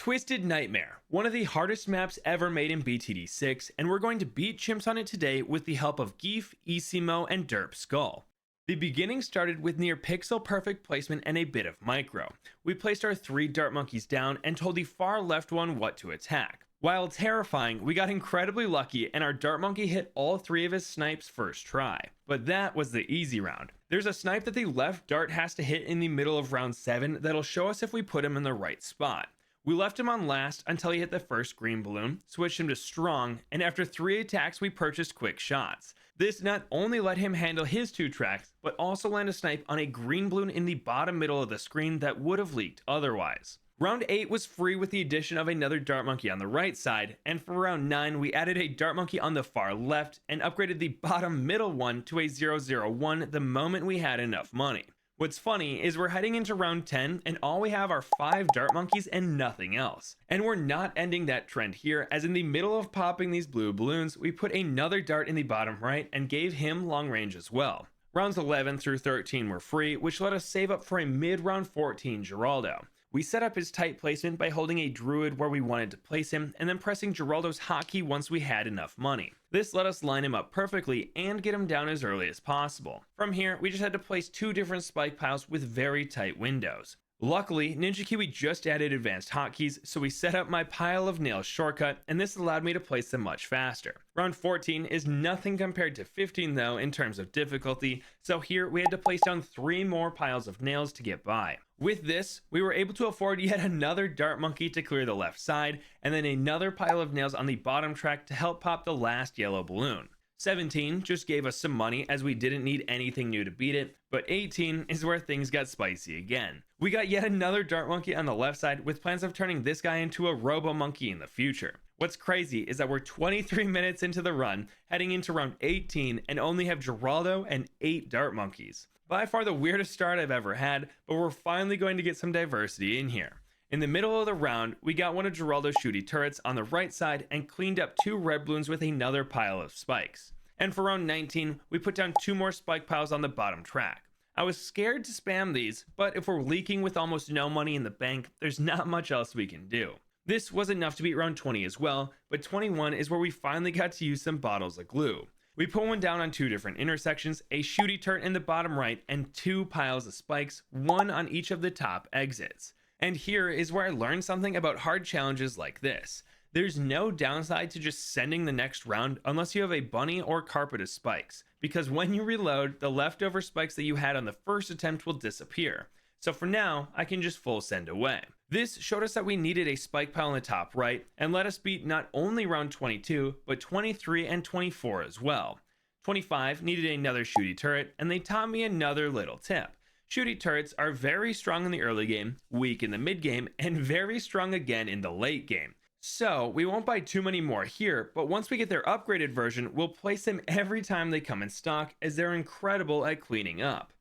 Twisted Nightmare, one of the hardest maps ever made in BTD6, and we're going to beat chimps on it today with the help of Geef, Isimo, and Derp Skull. The beginning started with near pixel perfect placement and a bit of micro. We placed our 3 dart monkeys down and told the far left one what to attack. While terrifying, we got incredibly lucky and our dart monkey hit all 3 of his snipes first try. But that was the easy round. There's a snipe that the left dart has to hit in the middle of round 7 that'll show us if we put him in the right spot. We left him on last until he hit the first green balloon, switched him to strong, and after 3 attacks we purchased quick shots. This not only let him handle his 2 tracks, but also land a snipe on a green balloon in the bottom middle of the screen that would have leaked otherwise. Round 8 was free with the addition of another dart monkey on the right side, and for round 9 we added a dart monkey on the far left and upgraded the bottom middle one to a 001 the moment we had enough money. What's funny is we're heading into round 10 and all we have are 5 dart monkeys and nothing else. And we're not ending that trend here, as in the middle of popping these blue balloons, we put another dart in the bottom right and gave him long range as well. Rounds 11 through 13 were free, which let us save up for a mid-round 14 Geraldo. We set up his tight placement by holding a druid where we wanted to place him and then pressing Geraldo's hotkey once we had enough money. This let us line him up perfectly and get him down as early as possible. From here, we just had to place 2 different spike piles with very tight windows. Luckily, Ninja Kiwi just added advanced hotkeys, so we set up my pile of nails shortcut, and this allowed me to place them much faster. Round 14 is nothing compared to 15 though in terms of difficulty, so here we had to place down 3 more piles of nails to get by. With this, we were able to afford yet another dart monkey to clear the left side, and then another pile of nails on the bottom track to help pop the last yellow balloon. 17 just gave us some money as we didn't need anything new to beat it, but 18 is where things got spicy again. We got yet another dart monkey on the left side with plans of turning this guy into a robo monkey in the future. What's crazy is that we're 23 minutes into the run, heading into round 18, and only have Geraldo and 8 dart monkeys. By far the weirdest start I've ever had, but we're finally going to get some diversity in here. In the middle of the round, we got one of Geraldo's shooty turrets on the right side and cleaned up 2 red balloons with another pile of spikes. And for round 19, we put down 2 more spike piles on the bottom track. I was scared to spam these, but if we're leaking with almost no money in the bank, there's not much else we can do. This was enough to beat round 20 as well, but 21 is where we finally got to use some bottles of glue. We put one down on 2 different intersections, a shooty turret in the bottom right, and 2 piles of spikes, 1 on each of the top exits. And here is where I learned something about hard challenges like this. There's no downside to just sending the next round unless you have a bunny or carpet of spikes, because when you reload, the leftover spikes that you had on the first attempt will disappear. So for now, I can just full send away. This showed us that we needed a spike pile in the top right and let us beat not only round 22, but 23 and 24 as well. 25 needed another shooty turret, and they taught me another little tip. Shooty turrets are very strong in the early game, weak in the mid game, and very strong again in the late game. So we won't buy too many more here, but once we get their upgraded version, we'll place them every time they come in stock, as they're incredible at cleaning up.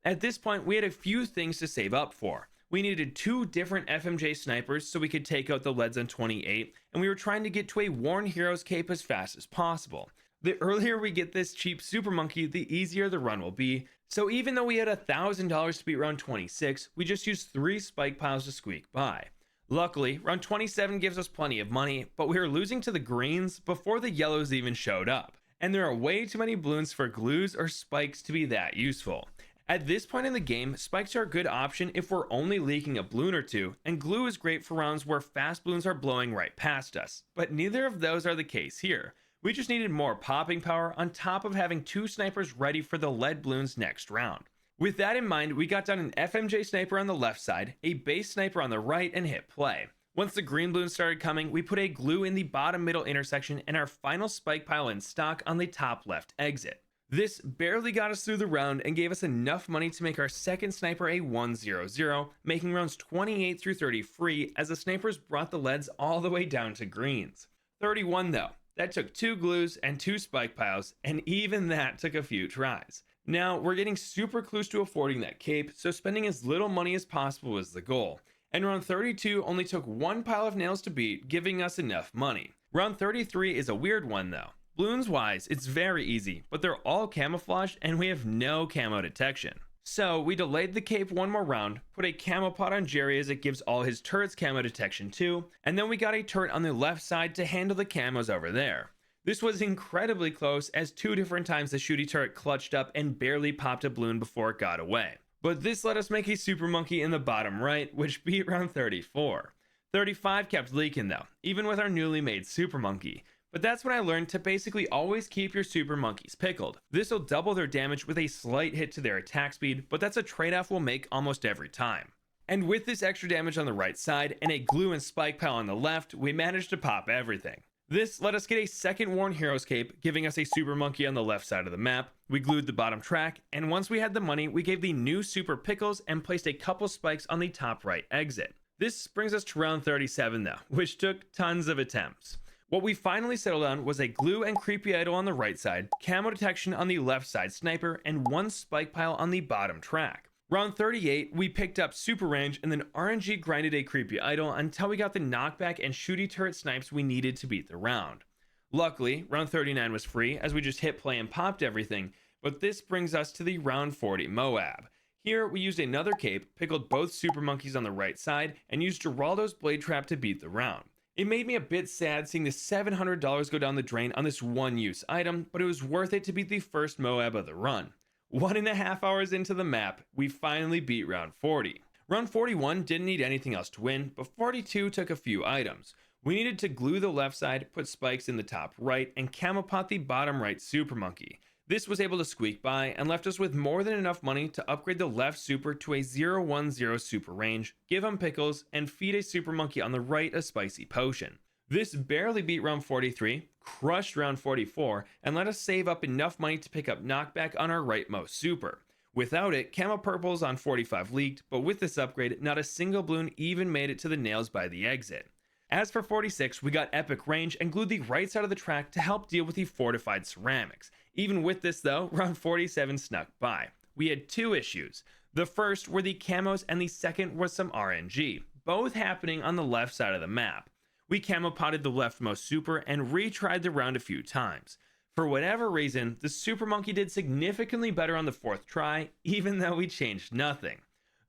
At this point, we had a few things to save up for. We needed 2 different FMJ snipers so we could take out the leads on 28, and we were trying to get to a Worn Heroes cape as fast as possible. The earlier we get this cheap super monkey, the easier the run will be, so even though we had $1,000 to beat round 26, we just used 3 spike piles to squeak by. Luckily, round 27 gives us plenty of money, but we were losing to the greens before the yellows even showed up. And there are way too many balloons for glues or spikes to be that useful. At this point in the game, spikes are a good option if we're only leaking a balloon or 2, and glue is great for rounds where fast balloons are blowing right past us. But neither of those are the case here. We just needed more popping power on top of having 2 snipers ready for the lead balloons next round. With that in mind, we got down an FMJ sniper on the left side, a base sniper on the right, and hit play. Once the green balloons started coming, we put a glue in the bottom middle intersection and our final spike pile in stock on the top left exit. This barely got us through the round and gave us enough money to make our second sniper a 100, making rounds 28 through 30 free as the snipers brought the leads all the way down to greens. 31 though, that took 2 glues and 2 spike piles, and even that took a few tries. Now, we're getting super close to affording that cape, so spending as little money as possible was the goal. And round 32 only took 1 pile of nails to beat, giving us enough money. Round 33 is a weird one though. Bloons wise, it's very easy, but they're all camouflaged and we have no camo detection. So we delayed the cape one more round, put a camo pot on Jerry as it gives all his turrets camo detection too, and then we got a turret on the left side to handle the camos over there. This was incredibly close, as 2 different times the shooty turret clutched up and barely popped a balloon before it got away. But this let us make a super monkey in the bottom right, which beat round 34. 35 kept leaking though, even with our newly made super monkey. But that's when I learned to basically always keep your super monkeys pickled. This will double their damage with a slight hit to their attack speed, but that's a trade-off we'll make almost every time. And with this extra damage on the right side and a glue and spike pile on the left, we managed to pop everything. This let us get a second Worn Heroes cape, giving us a super monkey on the left side of the map. We glued the bottom track, and once we had the money, we gave the new super pickles and placed a couple spikes on the top right exit. This brings us to round 37 though, which took tons of attempts. What we finally settled on was a glue and creepy idol on the right side, camo detection on the left side sniper, and 1 spike pile on the bottom track. Round 38, we picked up super range and then RNG grinded a creepy idol until we got the knockback and shooty turret snipes we needed to beat the round. Luckily, round 39 was free as we just hit play and popped everything, but this brings us to the round 40 Moab. Here, we used another cape, pickled both super monkeys on the right side, and used Geraldo's blade trap to beat the round. It made me a bit sad seeing the $700 go down the drain on this one-use item, but it was worth it to beat the first Moab of the run. 1.5 hours into the map, we finally beat round 40. Round 41 didn't need anything else to win, but 42 took a few items. We needed to glue the left side, put spikes in the top right, and camo pot the bottom right super monkey. This was able to squeak by and left us with more than enough money to upgrade the left super to a 0-1-0 super range, give him pickles, and feed a super monkey on the right a spicy potion. This barely beat round 43, crushed round 44, and let us save up enough money to pick up knockback on our rightmost super. Without it, camo purples on 45 leaked, but with this upgrade, not a single balloon even made it to the nails by the exit. As for 46, we got epic range and glued the right side of the track to help deal with the fortified ceramics. Even with this though, round 47 snuck by. We had 2 issues. The first were the camos and the second was some RNG, both happening on the left side of the map. We camo potted the leftmost super and retried the round a few times. For whatever reason, the super monkey did significantly better on the 4th try, even though we changed nothing.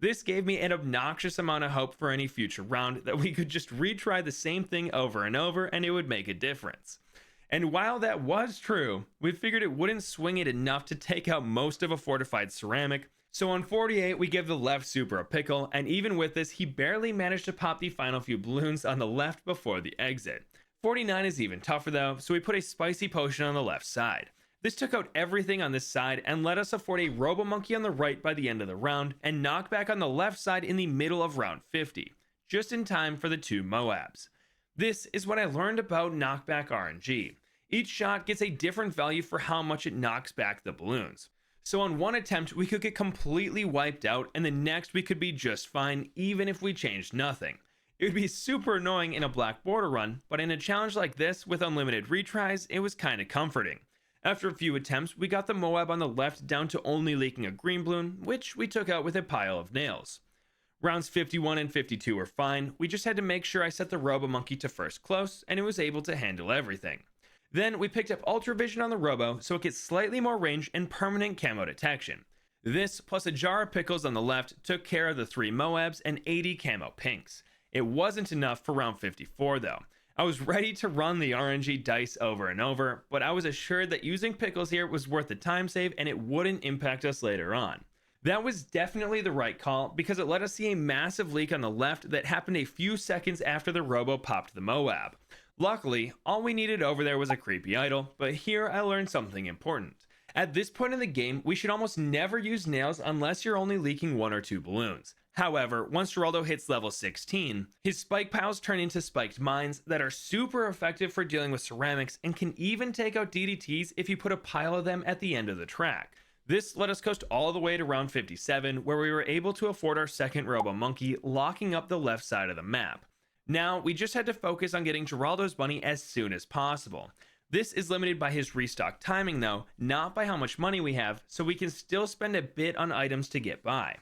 This gave me an obnoxious amount of hope for any future round that we could just retry the same thing over and over and it would make a difference. And while that was true, we figured it wouldn't swing it enough to take out most of a fortified ceramic, so on 48 we give the left super a pickle, and even with this he barely managed to pop the final few balloons on the left before the exit. 49 is even tougher though, so we put a spicy potion on the left side. This took out everything on this side and let us afford a robo monkey on the right by the end of the round and knockback on the left side in the middle of round 50, just in time for the 2 Moabs. This is what I learned about knockback RNG. Each shot gets a different value for how much it knocks back the balloons. So on one attempt we could get completely wiped out and the next we could be just fine even if we changed nothing. It would be super annoying in a black border run, but in a challenge like this with unlimited retries, it was kinda comforting. After a few attempts, we got the Moab on the left down to only leaking a green balloon, which we took out with a pile of nails. Rounds 51 and 52 were fine, we just had to make sure I set the Robo Monkey to first close, and it was able to handle everything. Then we picked up Ultra Vision on the Robo so it gets slightly more range and permanent camo detection. This, plus a jar of pickles on the left, took care of the 3 Moabs and 80 camo pinks. It wasn't enough for round 54 though. I was ready to run the RNG dice over and over, but I was assured that using pickles here was worth the time save and it wouldn't impact us later on. That was definitely the right call because it let us see a massive leak on the left that happened a few seconds after the Robo popped the Moab. Luckily, all we needed over there was a creepy idol, but here I learned something important. At this point in the game, we should almost never use nails unless you're only leaking 1 or 2 balloons. However, once Geraldo hits level 16, his spike piles turn into spiked mines that are super effective for dealing with ceramics and can even take out DDTs if you put a pile of them at the end of the track. This let us coast all the way to round 57, where we were able to afford our second Robo Monkey, locking up the left side of the map. Now, we just had to focus on getting Geraldo's money as soon as possible. This is limited by his restock timing though, not by how much money we have, so we can still spend a bit on items to get by.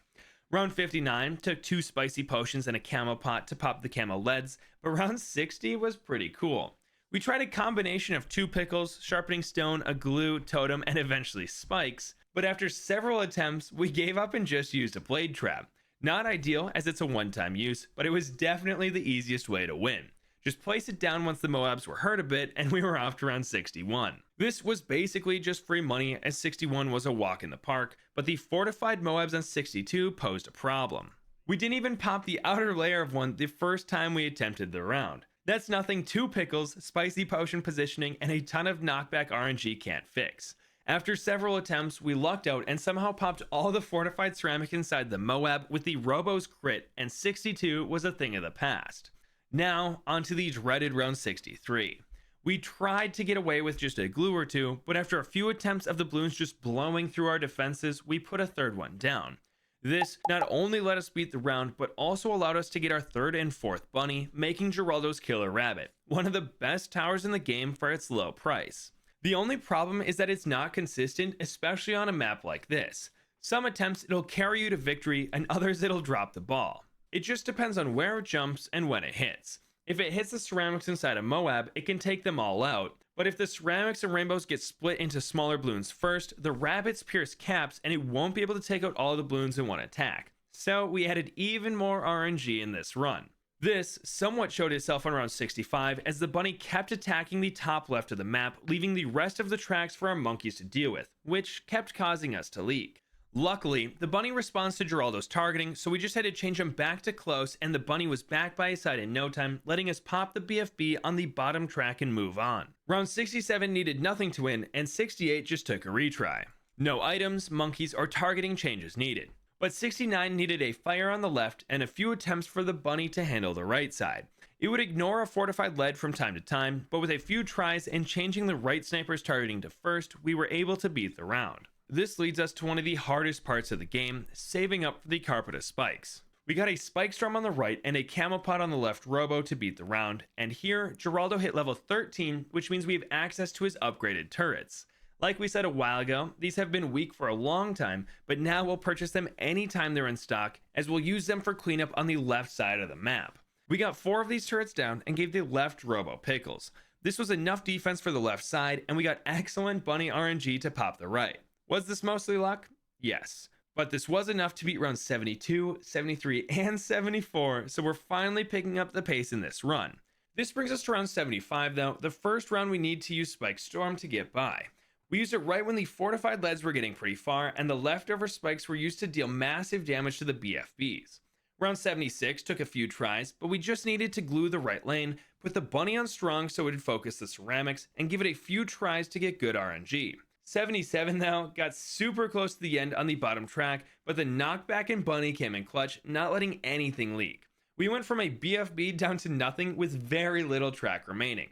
Round 59 took 2 spicy potions and a camo pot to pop the camo leads, but round 60 was pretty cool. We tried a combination of 2 pickles, sharpening stone, a glue, totem, and eventually spikes, But after several attempts, we gave up and just used a blade trap. Not ideal as it's a one-time use, but it was definitely the easiest way to win. Just place it down once the Moabs were hurt a bit and we were off to round 61. This was basically just free money as 61 was a walk in the park, but the fortified Moabs on 62 posed a problem. We didn't even pop the outer layer of one the first time we attempted the round. That's nothing 2 pickles, spicy potion positioning, and a ton of knockback RNG can't fix. After several attempts, we lucked out and somehow popped all the fortified ceramic inside the Moab with the Robo's crit, and 62 was a thing of the past. Now, onto the dreaded round 63. We tried to get away with just a glue or two, but after a few attempts of the Bloons just blowing through our defenses, we put a third one down. This not only let us beat the round, but also allowed us to get our 3rd and 4th bunny, making Geraldo's Killer Rabbit one of the best towers in the game for its low price. The only problem is that it's not consistent, especially on a map like this. Some attempts it'll carry you to victory, and others it'll drop the ball. It just depends on where it jumps and when it hits. If it hits the ceramics inside a Moab, it can take them all out, but if the ceramics and rainbows get split into smaller Bloons first, the rabbits pierce caps and it won't be able to take out all the Bloons in one attack. So we added even more RNG in this run. This somewhat showed itself on round 65 as the bunny kept attacking the top left of the map, leaving the rest of the tracks for our monkeys to deal with, which kept causing us to leak. Luckily, the bunny responds to Geraldo's targeting, so we just had to change him back to close and the bunny was back by his side in no time, letting us pop the BFB on the bottom track and move on. Round 67 needed nothing to win, and 68 just took a retry. No items, monkeys, or targeting changes needed. But 69 needed a fire on the left and a few attempts for the bunny to handle the right side. It would ignore a fortified lead from time to time, but with a few tries and changing the right sniper's targeting to first, we were able to beat the round. This leads us to one of the hardest parts of the game, saving up for the carpet of spikes. We got a spike storm on the right and a camel pod on the left robo to beat the round, and here Geraldo hit level 13, which means we have access to his upgraded turrets. Like we said a while ago, these have been weak for a long time, but now we'll purchase them anytime they're in stock, as we'll use them for cleanup on the left side of the map. We got 4 of these turrets down and gave the left robo pickles. This was enough defense for the left side, and we got excellent bunny RNG to pop the right. Was this mostly luck? Yes. But this was enough to beat rounds 72, 73, and 74, so we're finally picking up the pace in this run. This brings us to round 75 though, the first round we need to use Spike Storm to get by. We used it right when the fortified leads were getting pretty far, and the leftover spikes were used to deal massive damage to the BFBs. Round 76 took a few tries, but we just needed to glue the right lane, put the bunny on strong so it would focus the ceramics, and give it a few tries to get good RNG. 77 though got super close to the end on the bottom track, but the knockback and bunny came in clutch, not letting anything leak. We went from a BFB down to nothing with very little track remaining.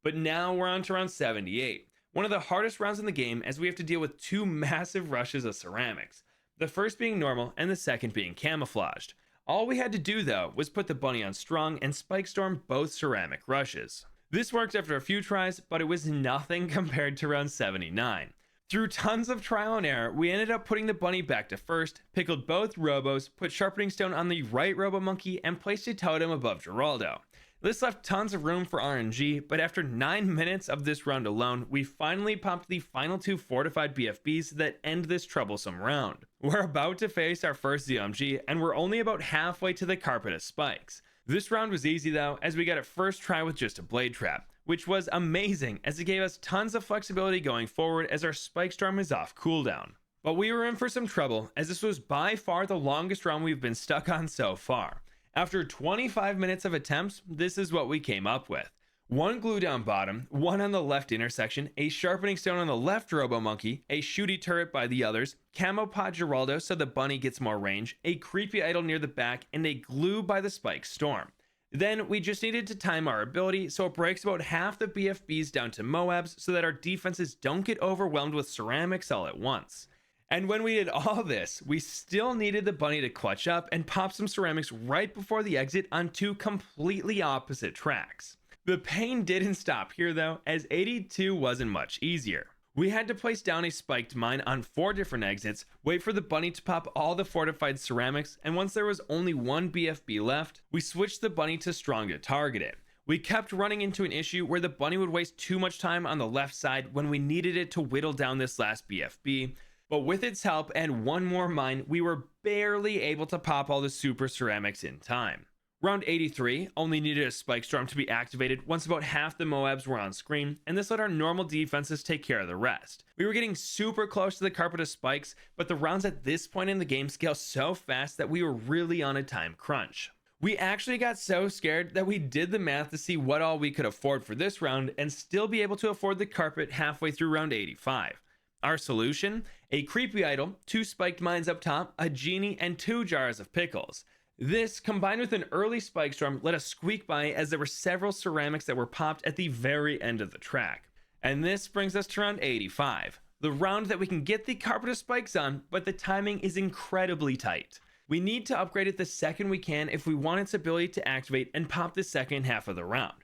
But now we're on to round 78, one of the hardest rounds in the game as we have to deal with 2 massive rushes of ceramics, the first being normal and the second being camouflaged. All we had to do though was put the bunny on strong and spike storm both ceramic rushes. This worked after a few tries, but it was nothing compared to round 79. Through tons of trial and error, we ended up putting the bunny back to first, pickled both robos, put sharpening stone on the right robo monkey, and placed a totem above Geraldo. This left tons of room for RNG, but after 9 minutes of this round alone, we finally popped the final 2 fortified BFBs that end this troublesome round. We're about to face our first ZOMG, and we're only about halfway to the carpet of spikes. This round was easy though, as we got it first try with just a blade trap, which was amazing as it gave us tons of flexibility going forward as our spike storm is off cooldown. But we were in for some trouble, as this was by far the longest round we've been stuck on so far. After 25 minutes of attempts, this is what we came up with. 1 glue down bottom, 1 on the left intersection, a sharpening stone on the left robo monkey, a shooty turret by the others, camo pod Geraldo so the bunny gets more range, a creepy idol near the back, and a glue by the spike storm. Then we just needed to time our ability so it breaks about half the BFBs down to Moabs so that our defenses don't get overwhelmed with ceramics all at once. And when we did all this, we still needed the bunny to clutch up and pop some ceramics right before the exit on 2 completely opposite tracks. The pain didn't stop here though, as 82 wasn't much easier. We had to place down a spiked mine on 4 different exits, wait for the bunny to pop all the fortified ceramics, and once there was only 1 BFB left, we switched the bunny to strong to target it. We kept running into an issue where the bunny would waste too much time on the left side when we needed it to whittle down this last BFB, But with its help and one more mine, we were barely able to pop all the super ceramics in time. Round 83 only needed a spike storm to be activated once about half the Moabs were on screen, and this let our normal defenses take care of the rest. We were getting super close to the carpet of spikes, but the rounds at this point in the game scale so fast that we were really on a time crunch. We actually got so scared that we did the math to see what all we could afford for this round and still be able to afford the carpet halfway through round 85. Our solution? A creepy idol, 2 spiked mines up top, a genie, and 2 jars of pickles. This, combined with an early spike storm, let us squeak by as there were several ceramics that were popped at the very end of the track. And this brings us to round 85, the round that we can get the carpet of spikes on, but the timing is incredibly tight. We need to upgrade it the second we can if we want its ability to activate and pop the second half of the round.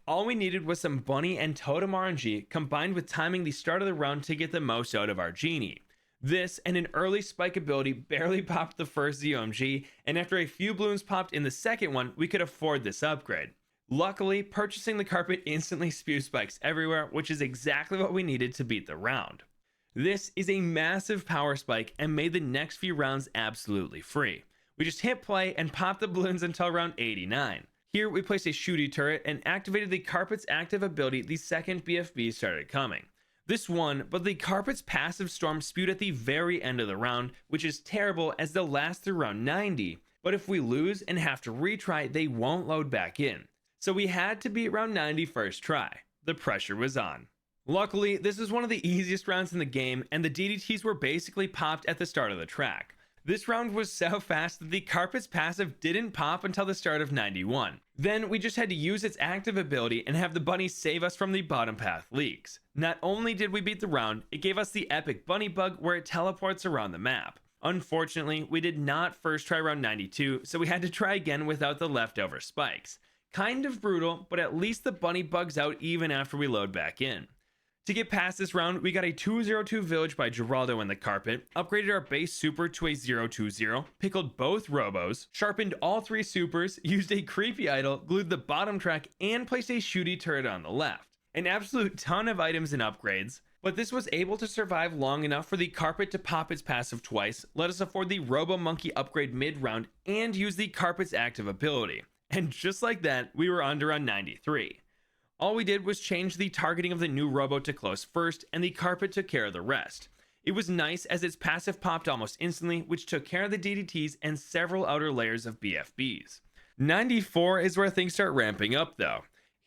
All we needed was some bunny and totem RNG combined with timing the start of the round to get the most out of our genie. This and an early spike ability barely popped the first ZOMG, and after a few balloons popped in the second one, we could afford this upgrade. Luckily, purchasing the carpet instantly spews spikes everywhere, which is exactly what we needed to beat the round. This is a massive power spike and made the next few rounds absolutely free. We just hit play and popped the balloons until round 89. Here we placed a shooty turret and activated the carpet's active ability the second BFB started coming. This won, but the carpet's passive storm spewed at the very end of the round, which is terrible as they'll last through round 90, but if we lose and have to retry, they won't load back in. So we had to beat round 90 first try. The pressure was on. Luckily, this is one of the easiest rounds in the game, and the DDTs were basically popped at the start of the track. This round was so fast that the carpet's passive didn't pop until the start of 91. Then we just had to use its active ability and have the bunny save us from the bottom path leaks. Not only did we beat the round, it gave us the epic bunny bug where it teleports around the map. Unfortunately, we did not first try round 92, so we had to try again without the leftover spikes. Kind of brutal, but at least the bunny bugs out even after we load back in. To get past this round, we got a 202 village by Geraldo in the carpet, upgraded our base super to a 020, pickled both robos, sharpened all 3 supers, used a creepy idol, glued the bottom track, and placed a shooty turret on the left. An absolute ton of items and upgrades, but this was able to survive long enough for the carpet to pop its passive twice, let us afford the robo monkey upgrade mid-round, and use the carpet's active ability. And just like that, we were under on 93. All we did was change the targeting of the new robo to close first, and the carpet took care of the rest. It was nice as its passive popped almost instantly, which took care of the DDTs and several outer layers of BFBs. 94 is where things start ramping up though.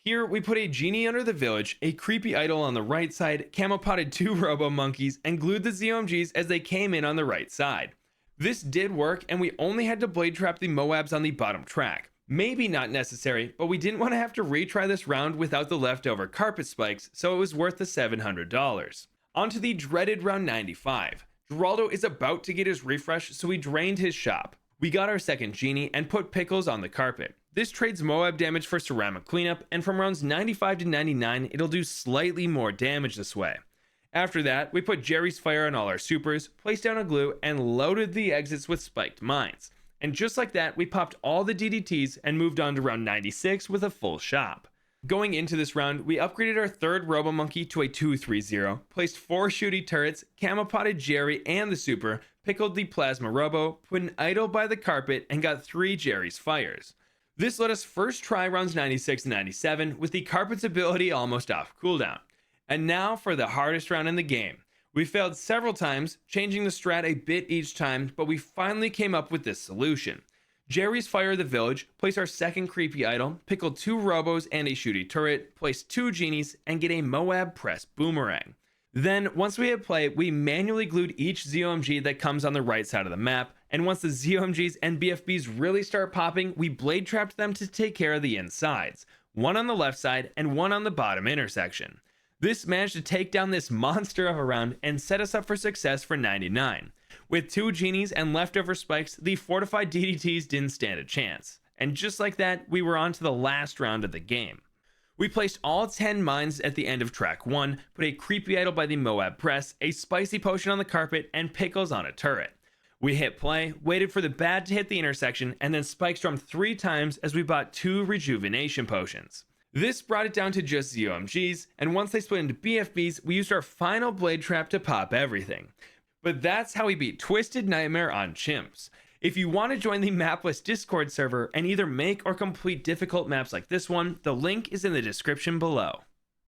Here we put a genie under the village, a creepy idol on the right side, camo potted 2 robo monkeys, and glued the ZOMGs as they came in on the right side. This did work, and we only had to blade trap the Moabs on the bottom track. Maybe not necessary, but we didn't want to have to retry this round without the leftover carpet spikes, so it was worth the $700. On to the dreaded round 95. Geraldo is about to get his refresh, so we drained his shop. We got our second genie and put pickles on the carpet. This trades Moab damage for ceramic cleanup, and from rounds 95 to 99, it'll do slightly more damage this way. After that, we put Jerry's fire on all our supers, placed down a glue, and loaded the exits with spiked mines. And just like that, we popped all the DDTs and moved on to round 96 with a full shop. Going into this round, we upgraded our third Robo Monkey to a 230, placed 4 shooty turrets, camo potted Jerry and the super, pickled the Plasma Robo, put an idol by the carpet, and got 3 Jerry's fires. This let us first try rounds 96 and 97 with the carpet's ability almost off cooldown. And now for the hardest round in the game. We failed several times, changing the strat a bit each time, but we finally came up with this solution. Jerry's fire the village, place our second creepy idol, pickle 2 robos and a shooty turret, place 2 genies, and get a Moab press boomerang. Then, once we hit play, we manually glued each ZOMG that comes on the right side of the map, and once the ZOMGs and BFBs really start popping, we blade trapped them to take care of the insides, one on the left side and one on the bottom intersection. This managed to take down this monster of a round and set us up for success for 99. With 2 genies and leftover spikes, the fortified DDTs didn't stand a chance. And just like that, we were on to the last round of the game. We placed all 10 mines at the end of track 1, put a creepy idol by the Moab press, a spicy potion on the carpet, and pickles on a turret. We hit play, waited for the bad to hit the intersection, and then spike stormed 3 times as we bought 2 rejuvenation potions. This brought it down to just ZOMGs, and once they split into BFBs, we used our final blade trap to pop everything. But that's how we beat Twisted Nightmare on chimps. If you want to join the Mapless Discord server and either make or complete difficult maps like this one, the link is in the description below.